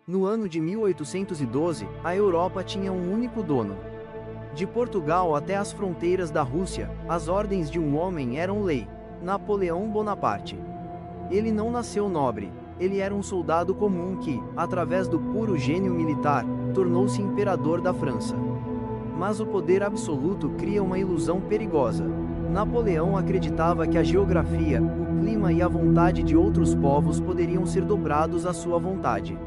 No ano de 1812, a Europa tinha um único dono. De Portugal até as fronteiras da Rússia, as ordens de um homem eram lei: Napoleão Bonaparte. Ele não nasceu nobre, ele era um soldado comum que, através do puro gênio militar, tornou-se imperador da França. Mas o poder absoluto cria uma ilusão perigosa. Napoleão acreditava que a geografia, o clima e a vontade de outros povos poderiam ser dobrados à sua vontade.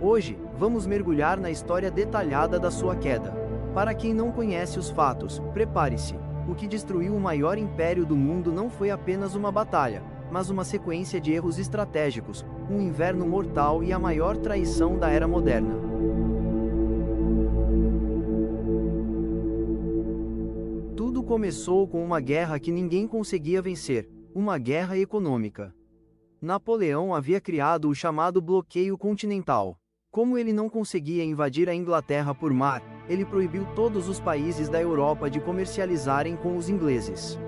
Hoje, vamos mergulhar na história detalhada da sua queda. Para quem não conhece os fatos, prepare-se. O que destruiu o maior império do mundo não foi apenas uma batalha, mas uma sequência de erros estratégicos, um inverno mortal e a maior traição da era moderna. Tudo começou com uma guerra que ninguém conseguia vencer, uma guerra econômica. Napoleão havia criado o chamado bloqueio continental. Como ele não conseguia invadir a Inglaterra por mar, ele proibiu todos os países da Europa de comercializarem com os ingleses.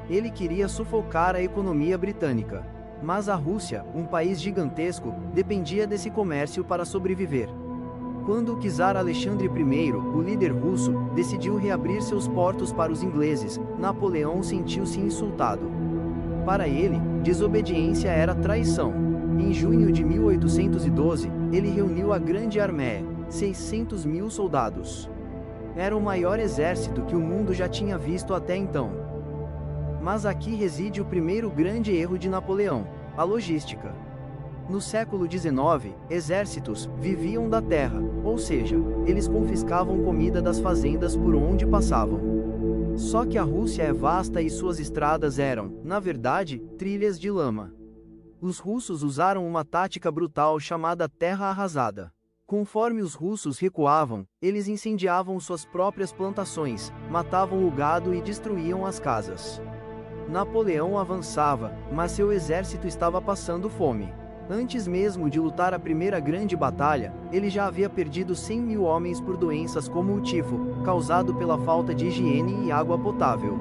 Ele queria sufocar a economia britânica. Mas a Rússia, um país gigantesco, dependia desse comércio para sobreviver. Quando o czar Alexandre I, o líder russo, decidiu reabrir seus portos para os ingleses, Napoleão sentiu-se insultado. Para ele, desobediência era traição. Em junho de 1812, ele reuniu a Grande Armée, 600.000 soldados. Era o maior exército que o mundo já tinha visto até então. Mas aqui reside o primeiro grande erro de Napoleão: a logística. No século XIX, exércitos viviam da terra, ou seja, eles confiscavam comida das fazendas por onde passavam. Só que a Rússia é vasta e suas estradas eram, na verdade, trilhas de lama. Os russos usaram uma tática brutal chamada terra arrasada. Conforme os russos recuavam, eles incendiavam suas próprias plantações, matavam o gado e destruíam as casas. Napoleão avançava, mas seu exército estava passando fome. Antes mesmo de lutar a primeira grande batalha, ele já havia perdido 100.000 homens por doenças como o tifo, causado pela falta de higiene e água potável.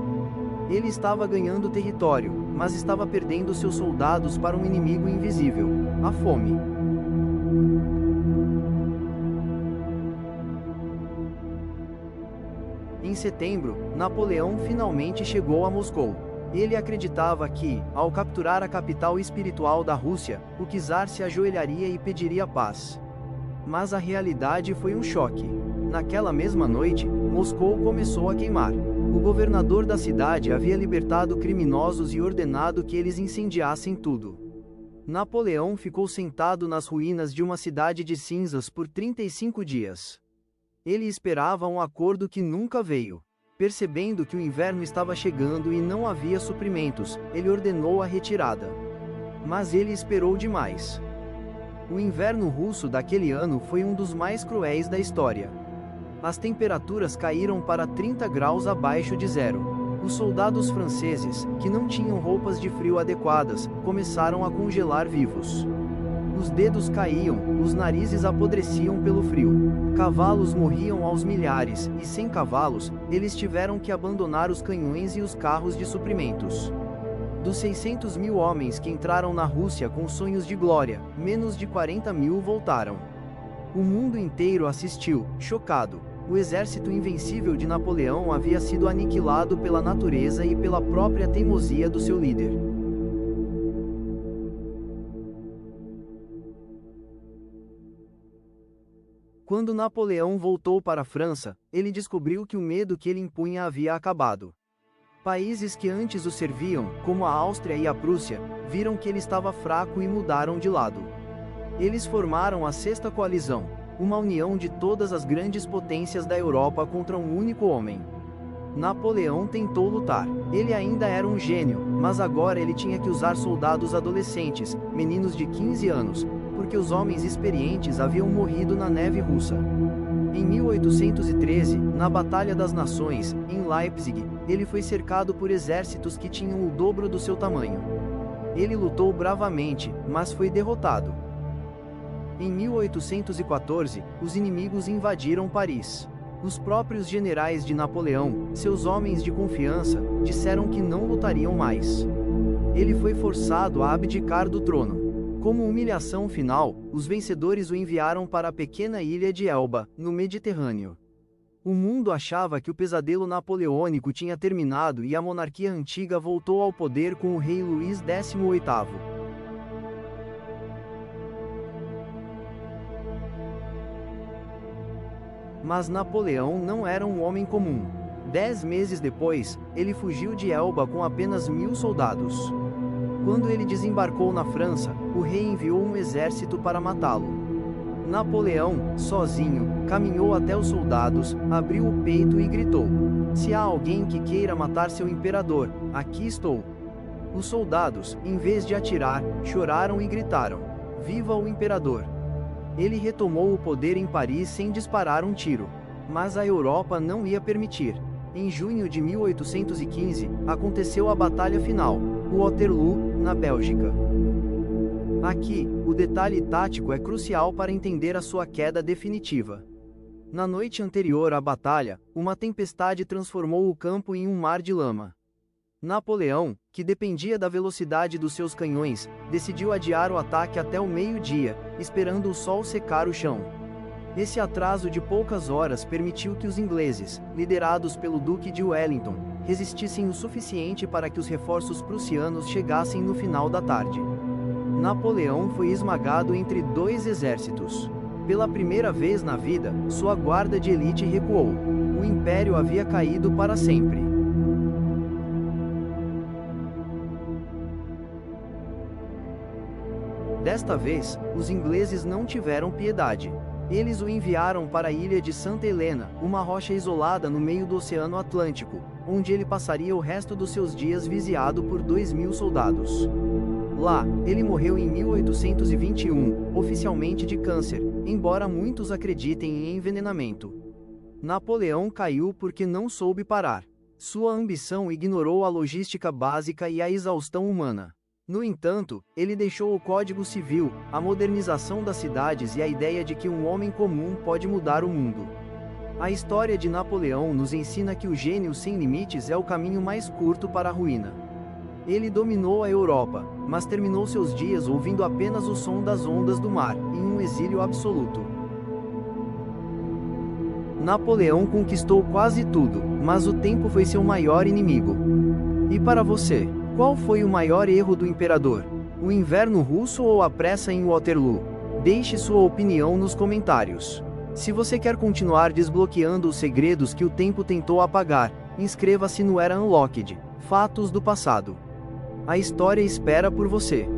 Ele estava ganhando território, mas estava perdendo seus soldados para um inimigo invisível: a fome. Em setembro, Napoleão finalmente chegou a Moscou. Ele acreditava que, ao capturar a capital espiritual da Rússia, o czar se ajoelharia e pediria paz. Mas a realidade foi um choque. Naquela mesma noite, Moscou começou a queimar. O governador da cidade havia libertado criminosos e ordenado que eles incendiassem tudo. Napoleão ficou sentado nas ruínas de uma cidade de cinzas por 35 dias. Ele esperava um acordo que nunca veio. Percebendo que o inverno estava chegando e não havia suprimentos, ele ordenou a retirada. Mas ele esperou demais. O inverno russo daquele ano foi um dos mais cruéis da história. As temperaturas caíram para 30 graus abaixo de zero. Os soldados franceses, que não tinham roupas de frio adequadas, começaram a congelar vivos. Os dedos caíam, os narizes apodreciam pelo frio. Cavalos morriam aos milhares, e sem cavalos, eles tiveram que abandonar os canhões e os carros de suprimentos. Dos 600.000 homens que entraram na Rússia com sonhos de glória, menos de 40.000 voltaram. O mundo inteiro assistiu, chocado. O exército invencível de Napoleão havia sido aniquilado pela natureza e pela própria teimosia do seu líder. Quando Napoleão voltou para a França, ele descobriu que o medo que ele impunha havia acabado. Países que antes o serviam, como a Áustria e a Prússia, viram que ele estava fraco e mudaram de lado. Eles formaram a Sexta Coalizão, uma união de todas as grandes potências da Europa contra um único homem. Napoleão tentou lutar. Ele ainda era um gênio, mas agora ele tinha que usar soldados adolescentes, meninos de 15 anos, porque os homens experientes haviam morrido na neve russa. Em 1813, na Batalha das Nações, em Leipzig, ele foi cercado por exércitos que tinham o dobro do seu tamanho. Ele lutou bravamente, mas foi derrotado. Em 1814, os inimigos invadiram Paris. Os próprios generais de Napoleão, seus homens de confiança, disseram que não lutariam mais. Ele foi forçado a abdicar do trono. Como humilhação final, os vencedores o enviaram para a pequena ilha de Elba, no Mediterrâneo. O mundo achava que o pesadelo napoleônico tinha terminado e a monarquia antiga voltou ao poder com o rei Luís XVIII. Mas Napoleão não era um homem comum. 10 meses depois, ele fugiu de Elba com apenas 1000 soldados. Quando ele desembarcou na França, o rei enviou um exército para matá-lo. Napoleão, sozinho, caminhou até os soldados, abriu o peito e gritou: "Se há alguém que queira matar seu imperador, aqui estou." Os soldados, em vez de atirar, choraram e gritaram: "Viva o imperador!" Ele retomou o poder em Paris sem disparar um tiro. Mas a Europa não ia permitir. Em junho de 1815, aconteceu a batalha final, o Waterloo, na Bélgica. Aqui, o detalhe tático é crucial para entender a sua queda definitiva. Na noite anterior à batalha, uma tempestade transformou o campo em um mar de lama. Napoleão, que dependia da velocidade dos seus canhões, decidiu adiar o ataque até o meio-dia, esperando o sol secar o chão. Esse atraso de poucas horas permitiu que os ingleses, liderados pelo Duque de Wellington, resistissem o suficiente para que os reforços prussianos chegassem no final da tarde. Napoleão foi esmagado entre 2 exércitos. Pela primeira vez na vida, sua guarda de elite recuou. O império havia caído para sempre. Desta vez, os ingleses não tiveram piedade. Eles o enviaram para a ilha de Santa Helena, uma rocha isolada no meio do Oceano Atlântico, onde ele passaria o resto dos seus dias vigiado por 2000 soldados. Lá, ele morreu em 1821, oficialmente de câncer, embora muitos acreditem em envenenamento. Napoleão caiu porque não soube parar. Sua ambição ignorou a logística básica e a exaustão humana. No entanto, ele deixou o Código Civil, a modernização das cidades e a ideia de que um homem comum pode mudar o mundo. A história de Napoleão nos ensina que o gênio sem limites é o caminho mais curto para a ruína. Ele dominou a Europa, mas terminou seus dias ouvindo apenas o som das ondas do mar, em um exílio absoluto. Napoleão conquistou quase tudo, mas o tempo foi seu maior inimigo. E para você? Qual foi o maior erro do imperador? O inverno russo ou a pressa em Waterloo? Deixe sua opinião nos comentários. Se você quer continuar desbloqueando os segredos que o tempo tentou apagar, inscreva-se no Era Unlocked, Fatos do Passado. A história espera por você.